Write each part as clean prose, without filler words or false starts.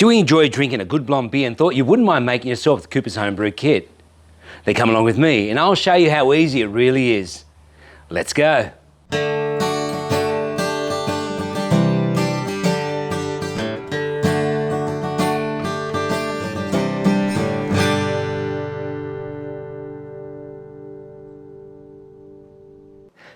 Do you enjoy drinking a good blonde beer and thought you wouldn't mind making yourself the Cooper's Homebrew kit? Then come along with me and I'll show you how easy it really is. Let's go.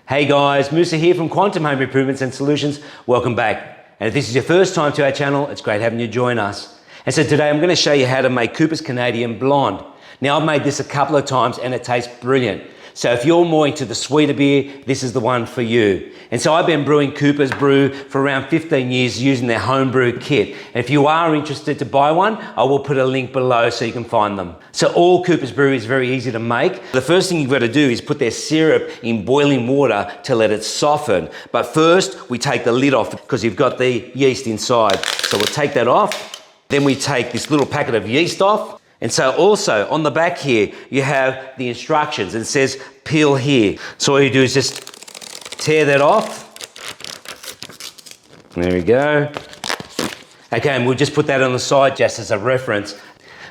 Hey guys, Musa here from Quantum Home Improvements and Solutions. Welcome back. And if this is your first time to our channel, it's great having you join us. And so today I'm going to show you how to make Cooper's Canadian Blonde. Now I've made this a couple of times and it tastes brilliant. So if you're more into the sweeter beer, this is the one for you. And so I've been brewing Cooper's Brew for around 15 years using their homebrew kit. And if you are interested to buy one, I will put a link below so you can find them. So all Cooper's Brew is very easy to make. The first thing you've got to do is put their syrup in boiling water to let it soften. But first we take the lid off because you've got the yeast inside. So we'll take that off. Then we take this little packet of yeast off. And so also on the back here, you have the instructions. It says peel here. So all you do is just tear that off. There we go. Okay, and we'll just put that on the side just as a reference.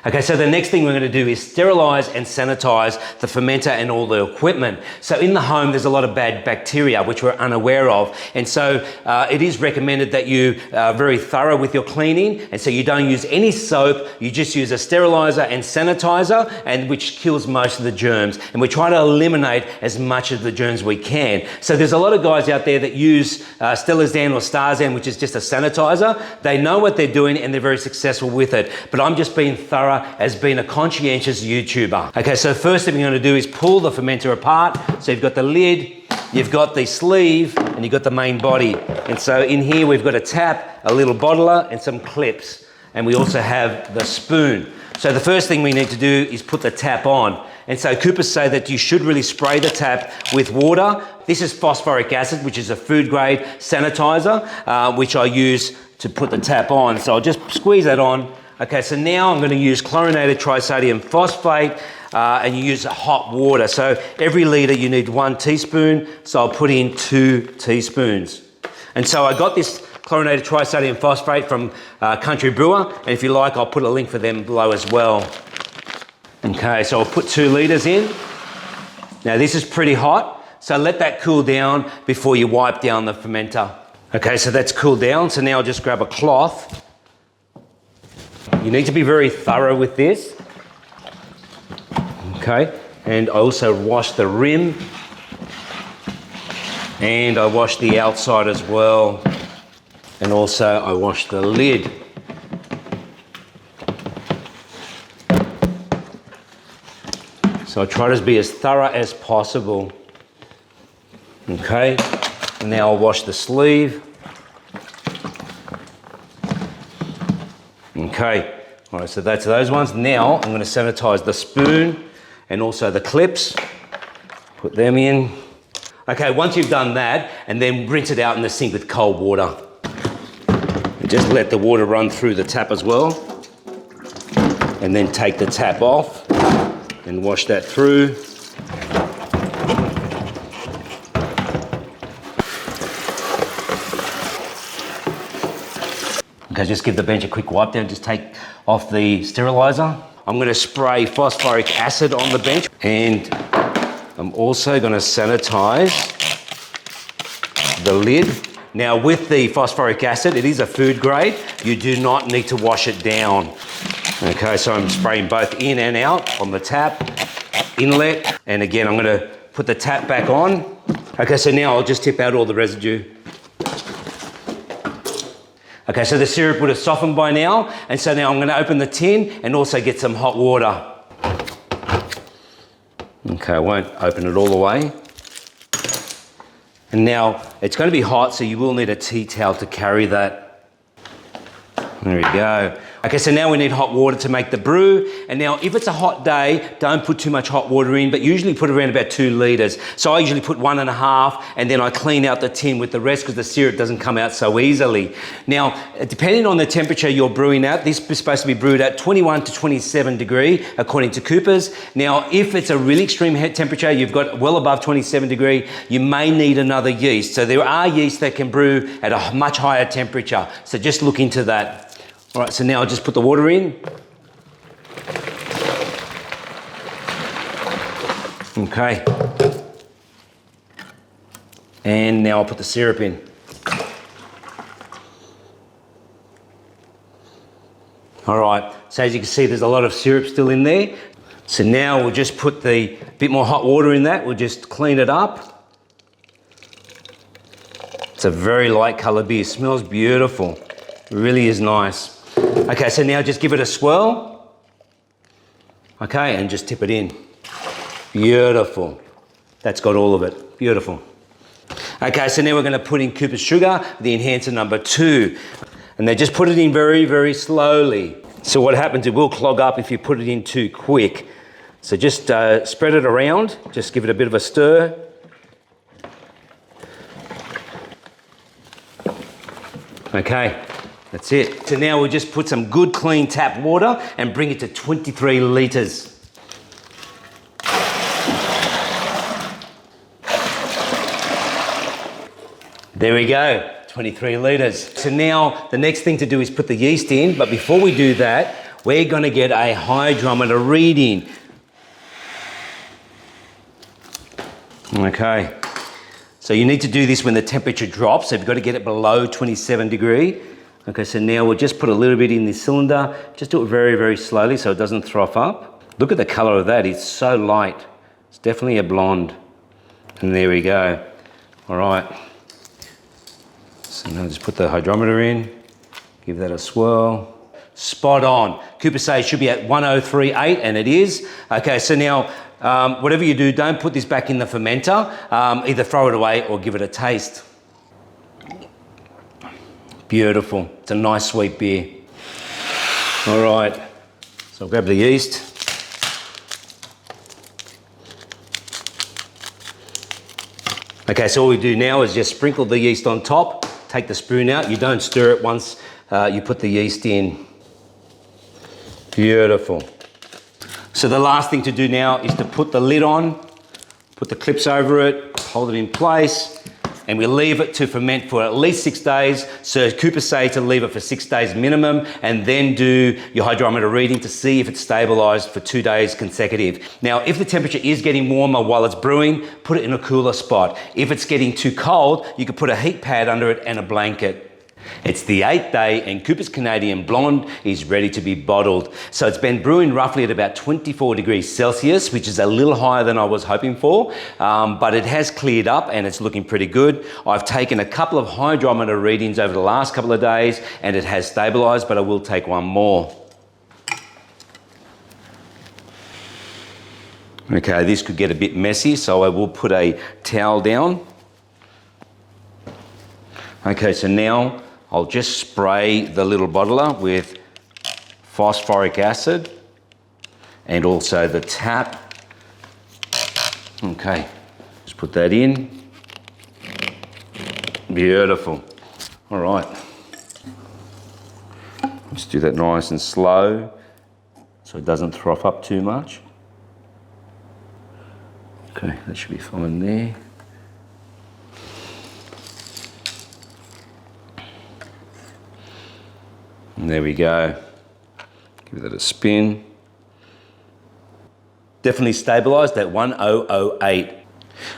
Okay, so the next thing we're going to do is sterilize and sanitize the fermenter and all the equipment. So in the home, there's a lot of bad bacteria, which we're unaware of. And so it is recommended that you are very thorough with your cleaning. And so you don't use any soap, you just use a sterilizer and sanitizer, and which kills most of the germs. And we try to eliminate as much of the germs we can. So there's a lot of guys out there that use Sterilize or Starzan, which is just a sanitizer. They know what they're doing and they're very successful with it. But I'm just being thorough as being a conscientious YouTuber. Okay, so first thing we're going to do is pull the fermenter apart. So you've got the lid, you've got the sleeve, and you've got the main body. And so in here we've got a tap, a little bottler, and some clips. And we also have the spoon. So the first thing we need to do is put the tap on. And so Coopers say that you should really spray the tap with water. This is phosphoric acid, which is a food grade sanitizer, which I use to put the tap on. So I'll just squeeze that on. Okay, so now I'm going to use chlorinated trisodium phosphate and you use hot water. So every litre you need 1 teaspoon, so I'll put in 2 teaspoons. And so I got this chlorinated trisodium phosphate from Country Brewer, and if you like I'll put a link for them below as well. Okay, so I'll put 2 litres in. Now this is pretty hot, so let that cool down before you wipe down the fermenter. Okay, so that's cooled down, so now I'll just grab a cloth. You need to be very thorough with this. Okay, and I also wash the rim and I wash the outside as well. And also I wash the lid. So I try to be as thorough as possible. Okay, and now I'll wash the sleeve. Okay, all right, so that's those ones. Now I'm going to sanitize the spoon and also the clips. Put them in. Okay, once you've done that, and then rinse it out in the sink with cold water. And just let the water run through the tap as well. And then take the tap off and wash that through. Okay, just give the bench a quick wipe down, just take off the sterilizer. I'm going to spray phosphoric acid on the bench, and I'm also going to sanitize the lid. Now with the phosphoric acid, it is a food grade. You do not need to wash it down. Okay, so I'm spraying both in and out on the tap, inlet, and again, I'm going to put the tap back on. Okay, so now I'll just tip out all the residue. Okay, so the syrup would have softened by now, and so now I'm going to open the tin and also get some hot water. Okay, I won't open it all the way. And now it's going to be hot, so you will need a tea towel to carry that. There we go. Okay, so now we need hot water to make the brew. And now if it's a hot day, don't put too much hot water in, but usually put around about 2 litres. So I usually put 1.5, and then I clean out the tin with the rest because the syrup doesn't come out so easily. Now, depending on the temperature you're brewing at, this is supposed to be brewed at 21 to 27 degree, according to Coopers. Now, if it's a really extreme temperature, you've got well above 27 degree, you may need another yeast. So there are yeasts that can brew at a much higher temperature. So just look into that. All right, so now I'll just put the water in. Okay. And now I'll put the syrup in. All right, so as you can see, there's a lot of syrup still in there. So now we'll just put the bit more hot water in that. We'll just clean it up. It's a very light colored beer. It smells beautiful. It really is nice. Okay, so now just give it a swirl. Okay, and just tip it in. Beautiful. That's got all of it. Beautiful. Okay, so now we're going to put in Cooper's sugar, the enhancer number 2. And they just put it in very, very slowly. So what happens, it will clog up if you put it in too quick. So just spread it around, just give it a bit of a stir. Okay, that's it. So now we'll just put some good clean tap water and bring it to 23 litres. There we go, 23 litres. So now the next thing to do is put the yeast in, but before we do that, we're gonna get a hydrometer reading. Okay, so you need to do this when the temperature drops, so you've got to get it below 27 degree. Okay, so now we'll just put a little bit in the cylinder, just do it very, very slowly so it doesn't froth up. Look at the colour of that, it's so light. It's definitely a blonde. And there we go. All right. So now just put the hydrometer in, give that a swirl. Spot on. Cooper says it should be at 1038, and it is. Okay, so now whatever you do, don't put this back in the fermenter. Either throw it away or give it a taste. Beautiful. It's a nice sweet beer. All right, so I'll grab the yeast. Okay, so all we do now is just sprinkle the yeast on top. Take the spoon out. You don't stir it once you put the yeast in. Beautiful. So the last thing to do now is to put the lid on, put the clips over it, hold it in place, and we leave it to ferment for at least 6 days. So Cooper say to leave it for 6 days minimum, and then do your hydrometer reading to see if it's stabilized for 2 days consecutive. Now, if the temperature is getting warmer while it's brewing, put it in a cooler spot. If it's getting too cold, you could put a heat pad under it and a blanket. It's the 8th day and Cooper's Canadian Blonde is ready to be bottled. So it's been brewing roughly at about 24 degrees Celsius, which is a little higher than I was hoping for, but it has cleared up and it's looking pretty good. I've taken a couple of hydrometer readings over the last couple of days and it has stabilized, but I will take one more. Okay, this could get a bit messy, so I will put a towel down. Okay, so now I'll just spray the little bottler with phosphoric acid and also the tap. Okay, just put that in. Beautiful. All right. Just do that nice and slow so it doesn't froth up too much. Okay, that should be fine there. And there we go. Give that a spin. Definitely stabilized at 1008.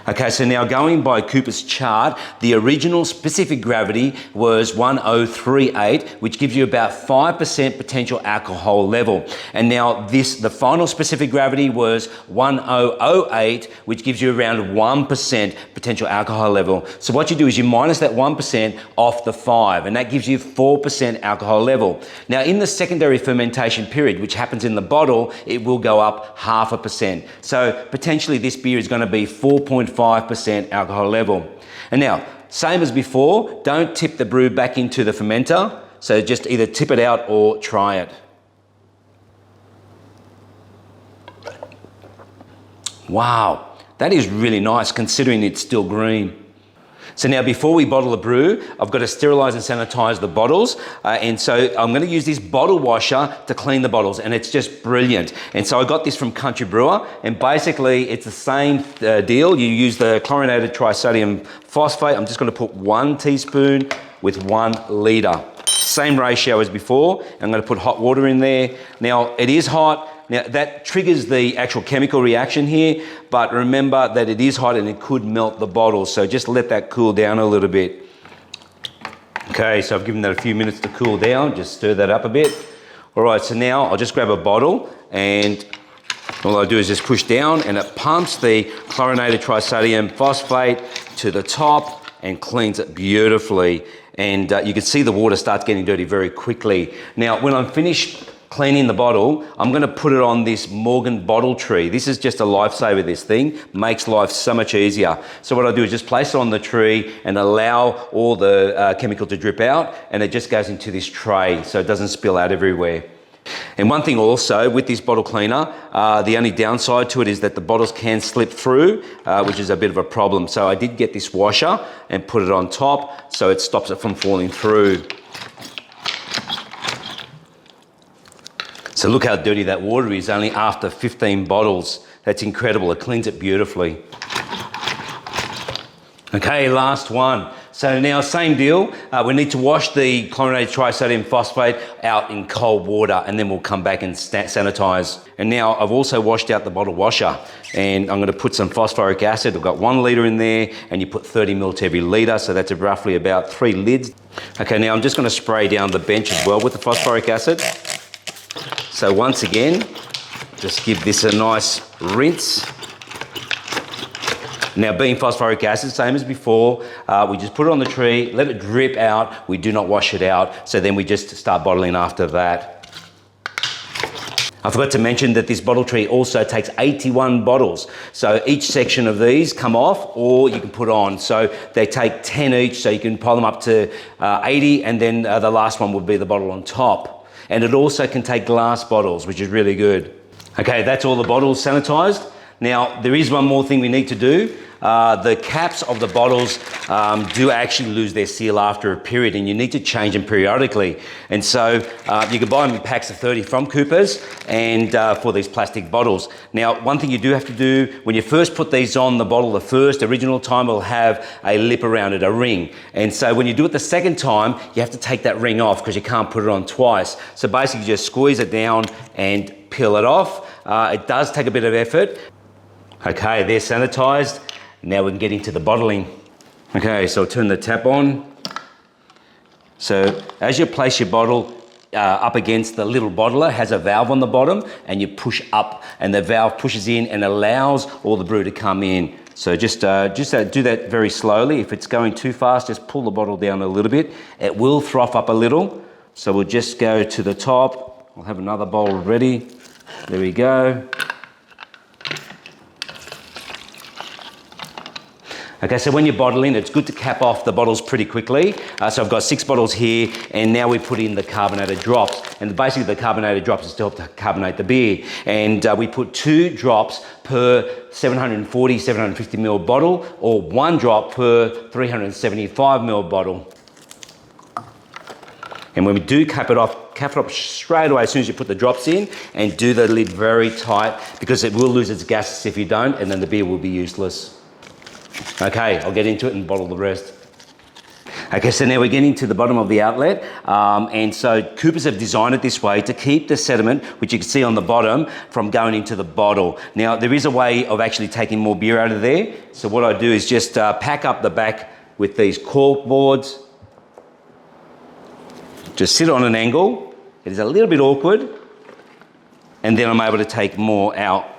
Okay, so now going by Cooper's chart, the original specific gravity was 1038, which gives you about 5% potential alcohol level. And now the final specific gravity was 1008, which gives you around 1% potential alcohol level. So what you do is you minus that 1% off the 5, and that gives you 4% alcohol level. Now in the secondary fermentation period, which happens in the bottle, it will go up 0.5%. So potentially this beer is going to be 4.5% alcohol level. And now, same as before, don't tip the brew back into the fermenter. So just either tip it out or try it. Wow, that is really nice considering it's still green. So now before we bottle the brew, I've got to sterilize and sanitize the bottles. And so I'm going to use this bottle washer to clean the bottles, and it's just brilliant. And so I got this from Country Brewer, and basically it's the same deal. You use the chlorinated trisodium phosphate. I'm just going to put 1 teaspoon with 1 litre. Same ratio as before. I'm going to put hot water in there. Now, it is hot. Now, that triggers the actual chemical reaction here, but remember that it is hot and it could melt the bottle, so just let that cool down a little bit. Okay, so I've given that a few minutes to cool down, just stir that up a bit. All right, so now I'll just grab a bottle, and all I do is just push down and it pumps the chlorinated trisodium phosphate to the top and cleans it beautifully. And you can see the water starts getting dirty very quickly. Now, when I'm finished cleaning the bottle, I'm gonna put it on this Morgan bottle tree. This is just a lifesaver, this thing. Makes life so much easier. So what I do is just place it on the tree and allow all the chemical to drip out, and it just goes into this tray so it doesn't spill out everywhere. And one thing also with this bottle cleaner, the only downside to it is that the bottles can slip through, which is a bit of a problem. So I did get this washer and put it on top so it stops it from falling through. So look how dirty that water is, only after 15 bottles. That's incredible, it cleans it beautifully. Okay, last one. So now, same deal. We need to wash the chlorinated trisodium phosphate out in cold water, and then we'll come back and sanitize. And now I've also washed out the bottle washer, and I'm gonna put some phosphoric acid. I've got 1 litre in there, and you put 30 ml to every litre, so that's roughly about 3 lids. Okay, now I'm just gonna spray down the bench as well with the phosphoric acid. So once again, just give this a nice rinse. Now, being phosphoric acid, same as before, we just put it on the tree, let it drip out. We do not wash it out. So then we just start bottling after that. I forgot to mention that this bottle tree also takes 81 bottles. So each section of these come off, or you can put on. So they take 10 each, so you can pile them up to 80, and then the last one would be the bottle on top. And it also can take glass bottles, which is really good. Okay, that's all the bottles sanitized. Now, there is one more thing we need to do. The caps of the bottles do actually lose their seal after a period, and you need to change them periodically. And so you can buy them in packs of 30 from Coopers, and for these plastic bottles. Now, one thing you do have to do, when you first put these on the bottle, the first original time will have a lip around it, a ring. And so when you do it the second time, you have to take that ring off because you can't put it on twice. So basically just squeeze it down and peel it off. It does take a bit of effort. Okay, they're sanitized. Now we can get into the bottling. Okay, so I'll turn the tap on. So as you place your bottle up against the little bottler, has a valve on the bottom, and you push up, and the valve pushes in and allows all the brew to come in. So just do that very slowly. If it's going too fast, just pull the bottle down a little bit. It will froth up a little. So we'll just go to the top. We'll have another bowl ready. There we go. Okay, so when you're bottling, it's good to cap off the bottles pretty quickly. So I've got 6 bottles here, and now we put in the carbonated drops. And basically the carbonated drops is to help to carbonate the beer. And we put 2 drops per 740, 750 ml bottle, or 1 drop per 375 ml bottle. And when we do cap it off straight away as soon as you put the drops in, and do the lid very tight, because it will lose its gases if you don't, and then the beer will be useless. Okay, I'll get into it and bottle the rest. Okay, so now we're getting to the bottom of the outlet. And so Coopers have designed it this way to keep the sediment, which you can see on the bottom, from going into the bottle. Now, there is a way of actually taking more beer out of there. So what I do is just pack up the back with these cork boards. Just sit on an angle. It is a little bit awkward. And then I'm able to take more out.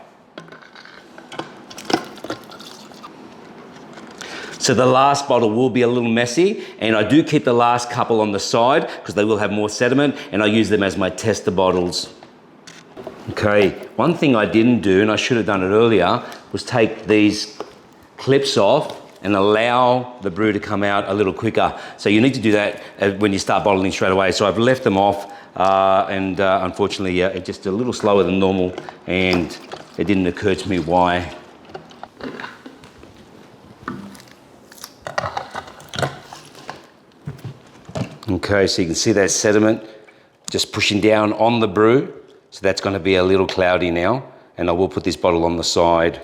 So the last bottle will be a little messy, and I do keep the last couple on the side because they will have more sediment, and I use them as my tester bottles. Okay, one thing I didn't do, and I should have done it earlier, was take these clips off and allow the brew to come out a little quicker. So you need to do that when you start bottling straight away. So I've left them off, and unfortunately, it's just a little slower than normal, and it didn't occur to me why. Okay, so you can see that sediment just pushing down on the brew. So that's going to be a little cloudy now, and I will put this bottle on the side.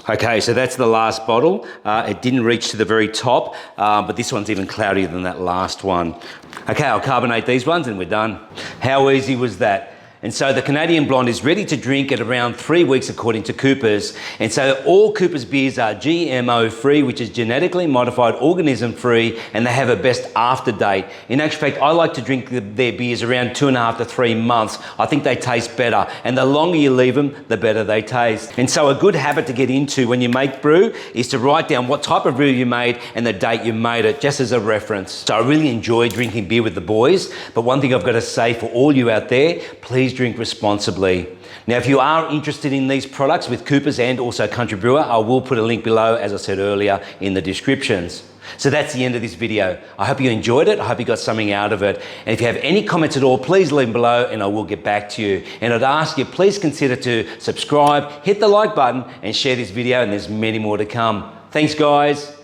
Okay, so that's the last bottle. It didn't reach to the very top, but this one's even cloudier than that last one. Okay, I'll carbonate these ones and we're done. How easy was that? And so the Canadian Blonde is ready to drink at around 3 weeks according to Cooper's. And so all Cooper's beers are GMO free, which is genetically modified organism free, and they have a best after date. In actual fact, I like to drink their beers around 2.5 to 3 months. I think they taste better, and the longer you leave them, the better they taste. And so a good habit to get into when you make brew is to write down what type of brew you made and the date you made it, just as a reference. So I really enjoy drinking beer with the boys, but one thing I've got to say for all you out there, please drink responsibly. Now, if you are interested in these products with Cooper's and also Country Brewer, I will put a link below, as I said earlier, in the descriptions. So that's the end of this video. I hope you enjoyed it. I hope you got something out of it. And if you have any comments at all, please leave them below and I will get back to you. And I'd ask you, please consider to subscribe, hit the like button and share this video, and there's many more to come. Thanks, guys.